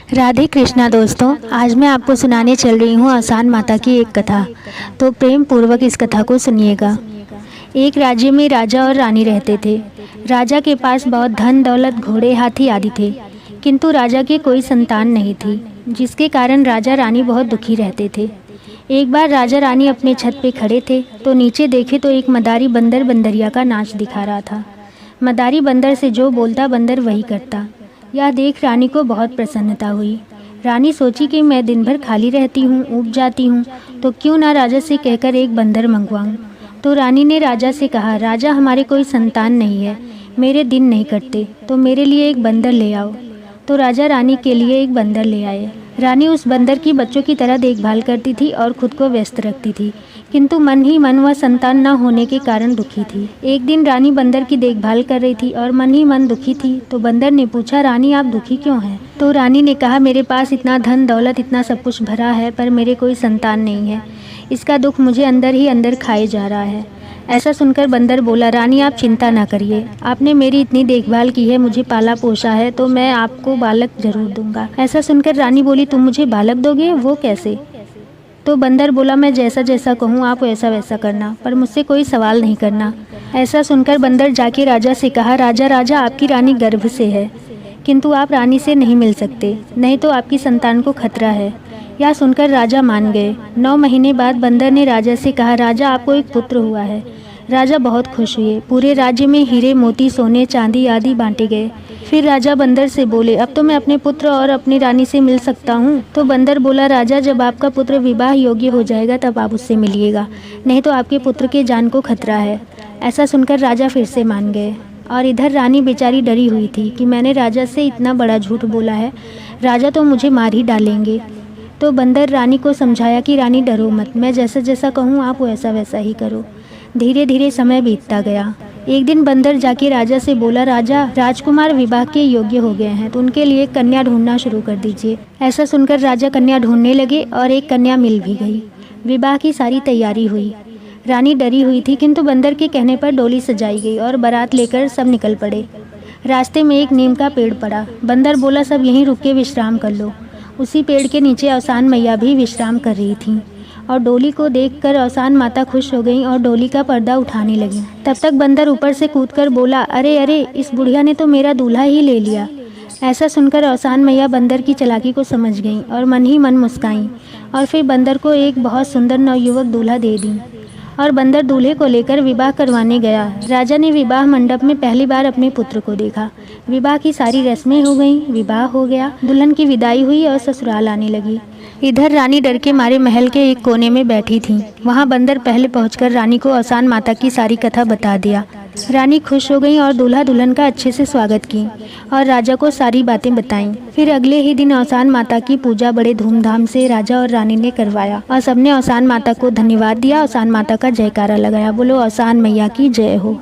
राधे कृष्णा दोस्तों, आज मैं आपको सुनाने चल रही हूँ औसान माता की एक कथा। तो प्रेम पूर्वक इस कथा को सुनिएगा। एक राज्य में राजा और रानी रहते थे। राजा के पास बहुत धन दौलत घोड़े हाथी आदि थे, किंतु राजा की कोई संतान नहीं थी, जिसके कारण राजा रानी बहुत दुखी रहते थे। एक बार राजा रानी अपने छत पे खड़े थे तो नीचे देखे तो एक मदारी बंदर बंदरिया का नाच दिखा रहा था। मदारी बंदर से जो बोलता बंदर वही करता। यह देख रानी को बहुत प्रसन्नता हुई। रानी सोची कि मैं दिन भर खाली रहती हूँ, ऊब जाती हूँ, तो क्यों ना राजा से कहकर एक बंदर मंगवाऊँ। तो रानी ने राजा से कहा, राजा हमारे कोई संतान नहीं है, मेरे दिन नहीं कटते, तो मेरे लिए एक बंदर ले आओ। तो राजा रानी के लिए एक बंदर ले आए। रानी उस बंदर की बच्चों की तरह देखभाल करती थी और खुद को व्यस्त रखती थी, किंतु मन ही मन वह संतान न होने के कारण दुखी थी। एक दिन रानी बंदर की देखभाल कर रही थी और मन ही मन दुखी थी। तो बंदर ने पूछा, रानी आप दुखी क्यों हैं? तो रानी ने कहा, मेरे पास इतना धन दौलत इतना सब कुछ भरा है, पर मेरे कोई संतान नहीं है। इसका दुख मुझे अंदर ही अंदर खाए जा रहा है। ऐसा सुनकर बंदर बोला, रानी आप चिंता ना करिए, आपने मेरी इतनी देखभाल की है, मुझे पाला पोसा है, तो मैं आपको बालक जरूर दूंगा। ऐसा सुनकर रानी बोली, तुम मुझे बालक दोगे, वो कैसे? तो बंदर बोला, मैं जैसा जैसा कहूँ आप वैसा वैसा करना, पर मुझसे कोई सवाल नहीं करना। ऐसा सुनकर बंदर जाके राजा से कहा, राजा राजा आपकी रानी गर्भ से है, किंतु आप रानी से नहीं मिल सकते, नहीं तो आपकी संतान को खतरा है। यह सुनकर राजा मान गए। 9 महीने बाद बंदर ने राजा से कहा, राजा आपको एक पुत्र हुआ है। राजा बहुत खुश हुए। पूरे राज्य में हीरे मोती सोने चांदी आदि बांटे गए। फिर राजा बंदर से बोले, अब तो मैं अपने पुत्र और अपनी रानी से मिल सकता हूँ। तो बंदर बोला, राजा जब आपका पुत्र विवाह योग्य हो जाएगा तब आप उससे मिलिएगा, नहीं तो आपके पुत्र के जान को खतरा है। ऐसा सुनकर राजा फिर से मान गए। और इधर रानी बेचारी डरी हुई थी कि मैंने राजा से इतना बड़ा झूठ बोला है, राजा तो मुझे मार ही डालेंगे। तो बंदर रानी को समझाया कि रानी डरो मत, मैं जैसा जैसा कहूँ आप वैसा वैसा ही करो। धीरे धीरे समय बीतता गया। एक दिन बंदर जाके राजा से बोला, राजा राजकुमार विवाह के योग्य हो गए हैं, तो उनके लिए कन्या ढूंढना शुरू कर दीजिए। ऐसा सुनकर राजा कन्या ढूंढने लगे और एक कन्या मिल भी गई। विवाह की सारी तैयारी हुई। रानी डरी हुई थी, किंतु बंदर के कहने पर डोली सजाई गई और बारात लेकर सब निकल पड़े। रास्ते में एक नीम का पेड़ पड़ा। बंदर बोला, सब यहीं रुक के विश्राम कर लो। उसी पेड़ के नीचे औसान मैया भी विश्राम कर रही थीं और डोली को देखकर औसान माता खुश हो गईं और डोली का पर्दा उठाने लगी। तब तक बंदर ऊपर से कूदकर बोला, अरे अरे, इस बुढ़िया ने तो मेरा दूल्हा ही ले लिया। ऐसा सुनकर औसान मैया बंदर की चालाकी को समझ गईं और मन ही मन मुस्काईं और फिर बंदर को एक बहुत सुंदर नवयुवक दूल्हा दे दी और बंदर दूल्हे को लेकर विवाह करवाने गया। राजा ने विवाह मंडप में पहली बार अपने पुत्र को देखा। विवाह की सारी रस्में हो गईं, विवाह हो गया, दुल्हन की विदाई हुई और ससुराल आने लगी। इधर रानी डर के मारे महल के एक कोने में बैठी थी। वहाँ बंदर पहले पहुंचकर रानी को औसान माता की सारी कथा बता दिया। रानी खुश हो गई और दूल्हा दुल्हन का अच्छे से स्वागत की और राजा को सारी बातें बताईं। फिर अगले ही दिन औसान माता की पूजा बड़े धूमधाम से राजा और रानी ने करवाया और सबने औसान माता को धन्यवाद दिया। औसान माता का जयकारा लगाया। बोलो औसान मैया की जय हो।